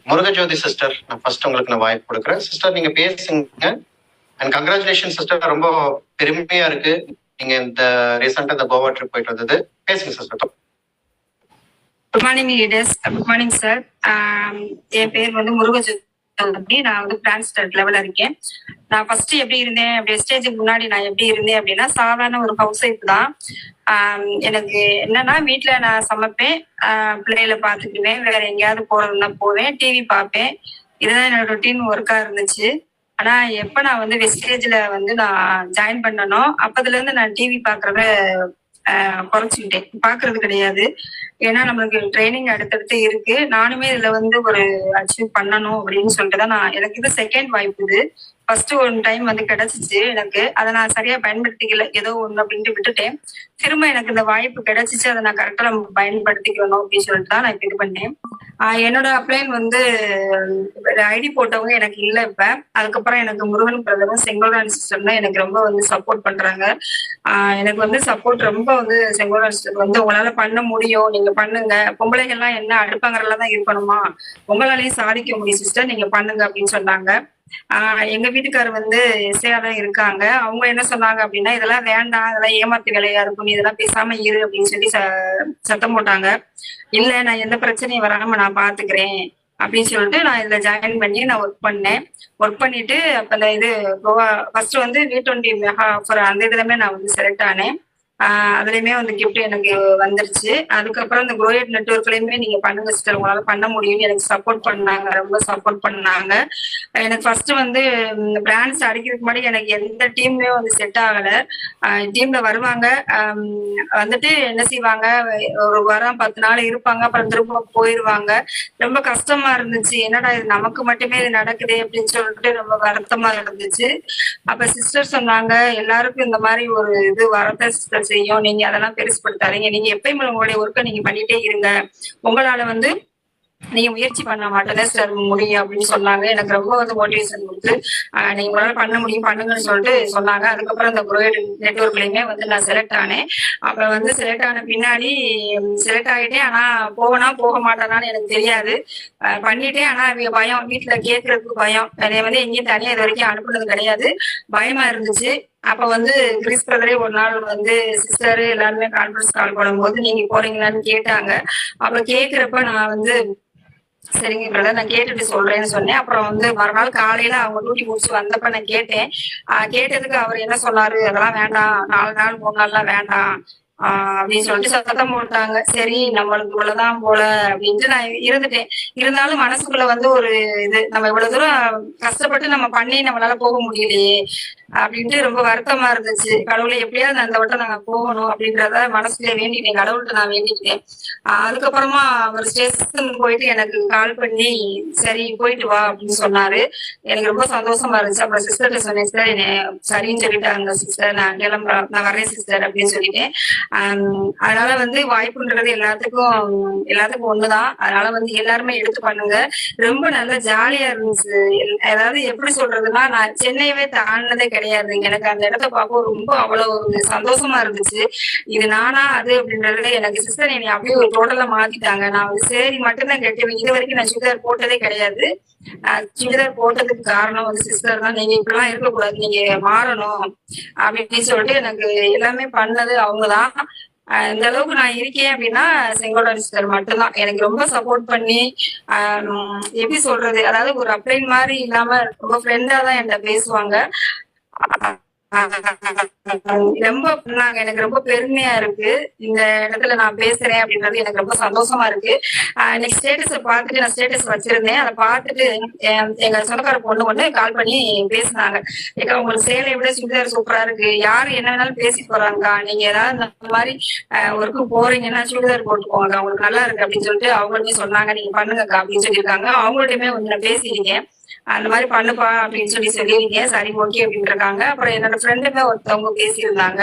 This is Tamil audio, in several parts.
முருகஜோதி சிஸ்டர், நான் ஃபர்ஸ்ட் உங்களுக்கு நான் வாய்ப்பு கொடுக்குறேன். சிஸ்டர் நீங்க பேசுங்க. அண்ட் கங்க்ராச்சுலேஷன் சிஸ்டர், ரொம்ப பெருமையா இருக்கு நீங்க இந்த ரீசெண்டா இந்த கோவா ட்ரிப் போயிட்டு வந்தது. பேசுங்க sister. Good morning leaders, good morning sir. என் பேர் வந்து முருகஜோதி. நான் வந்து பிரான்ச் லெவல்ல இருக்கேன். நான் ஃபர்ஸ்ட் எப்படி இருந்தேன், அப்படி ஸ்டேஜுக்கு முன்னாடி நான் எப்படி இருந்தேன் அப்படின்னா, சாதாரண ஒரு ஹவுஸ் ஒய்ஃப் தான். எனக்கு என்னன்னா, வீட்டுல நான் சமைப்பேன், பிள்ளைகளை பாத்துக்குவேன், வேற எங்கேயாவது போறதுன்னா போவேன், டிவி பார்ப்பேன். இதுதான் என்னோட ரொட்டீன் ஒர்க்கா இருந்துச்சு. ஆனா எப்ப நான் வந்து வெஸ்டேஜ்ல வந்து நான் ஜாயின் பண்ணனோ, அப்பதுல இருந்து நான் டிவி பாக்குறத குறைச்சிக்கிட்டேன், பாக்குறது கிடையாது. ஏன்னா நம்மளுக்கு ட்ரைனிங் அடுத்தடுத்து இருக்கு. நானுமே இதுல வந்து ஒரு அச்சீவ் பண்ணணும் அப்படின்னு சொல்லிட்டுதான் எனக்கு இது செகண்ட் வாய்ப்பு. இது ஃபர்ஸ்ட் ஒன் டைம் வந்து கிடைச்சிச்சு எனக்கு, அதை நான் சரியா பயன்படுத்திக்கல, ஏதோ ஒண்ணு அப்படின்ட்டு விட்டுட்டேன். திரும்ப எனக்கு இந்த வாய்ப்பு கிடைச்சிச்சு, அதை நான் கரெக்டா நம்ம பயன்படுத்திக்கணும் அப்படின்னு சொல்லிட்டு தான் நான் இப்ப இது பண்ணேன். என்னோட அப்ளைன் வந்து ஐடி போட்டவங்க எனக்கு இல்லை இப்ப. அதுக்கப்புறம் எனக்கு முருகன் பிரதரும் செங்கோல்ராணி சிஸ்டர் தான் எனக்கு ரொம்ப வந்து சப்போர்ட் பண்றாங்க. எனக்கு வந்து சப்போர்ட் ரொம்ப வந்து செங்கோல்ராணி சிஸ்டர் வந்து, உங்களால பண்ண முடியும், நீங்க பண்ணுங்க, பொம்பளைகள்லாம் என்ன அடுப்பாங்கறதுல தான் இருக்கணுமா, உங்களாலையும் சாதிக்க முடியும் சிஸ்டர், நீங்க பண்ணுங்க அப்படின்னு சொன்னாங்க. எங்க வீட்டுக்காரர் வந்து எஸ்ஐயா தான் இருக்காங்க. அவங்க என்ன சொன்னாங்க அப்படின்னா, இதெல்லாம் வேண்டாம், இதெல்லாம் ஏமாத்து வேலையா இருக்கும், நீ இதெல்லாம் பேசாம இரு அப்படின்னு சொல்லி சத்தம் போட்டாங்க. இல்ல, நான் எந்த பிரச்சனையும் வராம நான் பாத்துக்கிறேன் அப்படின்னு சொல்லிட்டு நான் இதுல ஜாயின் பண்ணி நான் ஒர்க் பண்ணேன். ஒர்க் பண்ணிட்டு அப்ப இந்த இது கோவா ஃபர்ஸ்ட் வந்து V20 மெகா ஆஃபர் அந்த இதுலமே நான் வந்து செலக்ட் ஆனேன். அதுலயுமே வந்து கிஃப்ட் எனக்கு வந்துருச்சு. அதுக்கப்புறம் இந்த குரோயட் நெட்வொர்க்லயுமே நீங்க பண்ணுங்க சிஸ்டர், உங்களால பண்ண முடியும், எனக்கு சப்போர்ட் பண்ணாங்க, ரொம்ப சப்போர்ட் பண்ணாங்க. எனக்கு ஃபர்ஸ்ட் வந்து பிராண்ட்ஸ் அடிக்கிறதுக்கு முன்னாடி எனக்கு எந்த டீம்லயும் வந்து செட் ஆகல. டீம்ல வருவாங்க, வந்துட்டு என்ன செய்வாங்க, ஒரு வாரம் 10 நாள் இருப்பாங்க, அப்புறம் திரும்ப போயிருவாங்க. ரொம்ப கஷ்டமா இருந்துச்சு, என்னடா இது நமக்கு மட்டுமே இது நடக்குது அப்படின்னு சொல்லிட்டு ரொம்ப வருத்தமா இருந்துச்சு. அப்ப சிஸ்டர் சொன்னாங்க, எல்லாருக்கும் இந்த மாதிரி ஒரு இது வரத சிஸ்டர் செய்யும், நீங்க அதெல்லாம் பெருசுப்படுத்தாதீங்க, நீங்க எப்பயுமே உங்களுடைய ஒர்க்கை நீங்க பண்ணிட்டே இருங்க, உங்களால வந்து நீங்க முயற்சி பண்ண மாட்டேன் சார் முடியும் அப்படின்னு சொன்னாங்க. எனக்கு ரொம்ப வந்து மோட்டிவேஷன் கொடுத்து, நீங்க உங்களால பண்ண முடியும், பண்ணுங்கன்னு சொல்லிட்டு சொன்னாங்க. அதுக்கப்புறம் இந்த குரோயட் நெட்வொர்க்லயுமே வந்து நான் செலக்ட் ஆனேன். அப்ப வந்து செலக்ட் ஆன பின்னாடி செலக்ட் ஆகிட்டேன். ஆனா போக மாட்டேனான்னு எனக்கு தெரியாது, பண்ணிட்டேன். ஆனா பயம், வீட்டுல கேட்கறதுக்கு பயம், என்னை வந்து எங்கேயும் தனியா இது வரைக்கும் அனுப்புனது கிடையாது, பயமா இருந்துச்சு. அப்ப வந்து கிறிஸ் பிரதரே ஒரு நாள் வந்து சிஸ்டர் எல்லாருமே கான்ஃபரன்ஸ் கால் பண்ணும்போது நீங்க போறீங்களான்னு கேட்டாங்க. அப்ப கேக்குறப்ப நான் வந்து சரிங்க பிரதர், நான் கேட்டுட்டு சொல்றேன்னு சொன்னேன். அப்புறம் வந்து மறுநாள் காலையில அவங்க டியூட்டி முடிச்சு வந்தப்ப நான் கேட்டேன். கேட்டதுக்கு அவர் என்ன சொன்னாரு, அதெல்லாம் வேண்டாம், 4 நாள் 3 நாள்லாம் வேண்டாம் அப்படின்னு சொல்லிட்டு சத்தம் போட்டாங்க. சரி நம்மளுக்கு இவ்வளவுதான் போல அப்படின்ட்டு நான் இருந்துட்டேன். இருந்தாலும் மனசுக்குள்ள வந்து ஒரு இது, நம்ம இவ்வளவு தூரம் கஷ்டப்பட்டு நம்ம பண்ணி நம்மளால போக முடியலையே அப்படின்ட்டு ரொம்ப வருத்தமா இருந்துச்சு. கடவுளை எப்படியாவது அந்த வட்டம் நாங்க போகணும் அப்படின்றத மனசுல வேண்டிட்டேன், கடவுள்கிட்ட நான் வேண்டிக்கிட்டேன். அதுக்கப்புறமா அவர் ஸ்டேஷன் போயிட்டு எனக்கு கால் பண்ணி சரி போயிட்டு வா அப்படின்னு சொன்னாரு. எனக்கு ரொம்ப சந்தோஷமா இருந்துச்சு. அப்புறம் சிஸ்டர்கிட்ட சொன்னேன், சிஸ்டர் என்ன சரின்னு சொல்லிட்டாங்க சிஸ்டர், நான் கிளம்புறேன், நான் வரேன் சிஸ்டர் அப்படின்னு சொல்லிட்டேன். அதனால வந்து வாய்ப்புன்றது எல்லாத்துக்கும் ஒண்ணுதான். அதனால வந்து எல்லாருமே எடுத்து பண்ணுங்க. ரொம்ப நல்லா ஜாலியா இருந்துச்சு. அதாவது எப்படி சொல்றதுன்னா, நான் சென்னையவே தாண்டினதே கிடையாதுங்க. எனக்கு அந்த இடத்த பார்க்க ரொம்ப அவ்வளவு ஒரு சந்தோஷமா இருந்துச்சு. இது நானா அது அப்படின்றது எனக்கு சிஸ்டர் என்னை அப்படியே ஒரு டோட்டலா மாத்திட்டாங்க. நான் வந்து சேரி மட்டும்தான் கட்டுவேன், இது வரைக்கும் நான் சுடிதார் போட்டதே கிடையாது. சுடிதார் போட்டதுக்கு காரணம் வந்து சிஸ்டர் தான், நீங்க இப்படிலாம் இருக்கக்கூடாது, நீங்க மாறணும் அப்படின்னு சொல்லிட்டு எனக்கு எல்லாமே பண்ணது அவங்கதான். இந்த அளவுக்கு நான் இருக்கேன் அப்படின்னா செங்கோல்ராணி சிஸ்டர் மட்டும்தான் எனக்கு ரொம்ப சப்போர்ட் பண்ணி, எப்படி சொல்றது, அதாவது ஒரு அப்ளைன் மாதிரி இல்லாம ரொம்ப ஃப்ரெண்டா தான் என்கிட்ட பேசுவாங்க. ரொம்ப பண்ணாங்க. எனக்கு ரொம்ப பெருமையா இருக்கு இந்த இடத்துல நான் பேசுறேன் அப்படின்றது, எனக்கு ரொம்ப சந்தோஷமா இருக்கு. நெக்ஸ்ட் ஸ்டேட்டஸ் பார்த்துட்டு, நான் ஸ்டேட்டஸ் வச்சிருந்தேன், அதை பார்த்துட்டு எங்க சொந்தக்கார பொண்ணு கால் பண்ணி பேசினாங்க. ஏக்கா உங்களுக்கு சேலை விட சுடிதார் சூப்பரா இருக்கு, யாரு என்ன வேணாலும் பேசி போறாங்கக்கா, நீங்க ஏதாவது இந்த மாதிரி ஒர்க்கு போறீங்கன்னா சுடிதார் போட்டுக்கோங்க, அவங்களுக்கு நல்லா இருக்கு அப்படின்னு சொல்லிட்டு அவங்களுமே சொன்னாங்க. நீங்க பண்ணுங்கக்கா அப்படின்னு சொல்லியிருக்காங்க. அவங்கள்ட்டயுமே கொஞ்சம் பேசியிருக்கேன், அந்த மாதிரி பண்ணுப்பா அப்படின்னு சொல்லியிருக்கேன். சரி ஓகே அப்படின்னு இருக்காங்க. அப்புறம் என்னோட ஃப்ரெண்டுமே ஒருத்தவங்க பேசியிருந்தாங்க,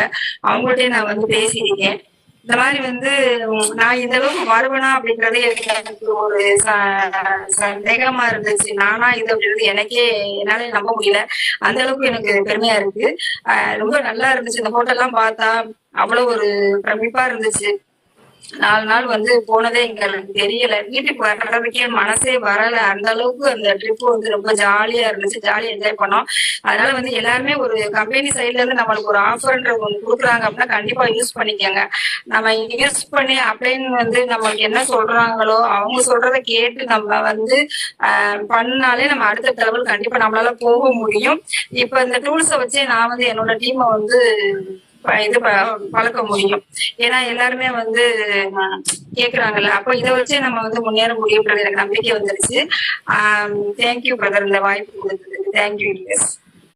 அவங்கள்ட்டயும் நான் வந்து பேசியிருக்கேன். இந்த மாதிரி வந்து நான் இந்த அளவுக்கு வருவேனா அப்படின்றதே எனக்கு ஒரு சந்தேகமா இருந்துச்சு. நானா இது அப்படின்றது எனக்கே என்னால நம்ப முடியல, அந்த அளவுக்கு எனக்கு பெருமையா இருக்கு. ரொம்ப நல்லா இருந்துச்சு. இந்த ஹோட்டல்லாம் பார்த்தா அவ்வளவு ஒரு பிரமிப்பா இருந்துச்சு. 4 நாள் வந்து போனதே எங்களுக்கு தெரியல. வீட்டுக்கு வர்றதுக்கே மனசே வரல. அந்த அளவுக்கு அந்த ட்ரிப் வந்து ரொம்ப ஜாலியா இருந்துச்சு. ஜாலியா என்ஜாய் பண்ணோம். அதனால வந்து எல்லாருமே ஒரு கம்பெனி சைட்ல இருந்து நம்மளுக்கு ஒரு ஆஃபர்ன்ற ஒண்ணு குடுக்குறாங்க அப்படின்னா கண்டிப்பா யூஸ் பண்ணிக்கோங்க. நம்ம யூஸ் பண்ணி அப்படின்னு வந்து நம்மளுக்கு என்ன சொல்றாங்களோ அவங்க சொல்றத கேட்டு நம்ம வந்து பண்ணாலே நம்ம அடுத்த லெவல் கண்டிப்பா நம்மளால போக முடியும். இப்ப இந்த டூல்ஸை வச்சு நான் வந்து என்னோட டீமை வந்து இது பழக்க முடியும். ஏன்னா எல்லாருமே வந்து கேக்குறாங்கல்ல, அப்ப இதை வச்சே நம்ம வந்து முன்னேற முடியும்ன்றது எனக்கு நம்பிக்கை வந்துருச்சு. தேங்க்யூ பிரதர், இந்த வாய்ப்பு கொடுத்ததுக்கு தேங்க்யூ.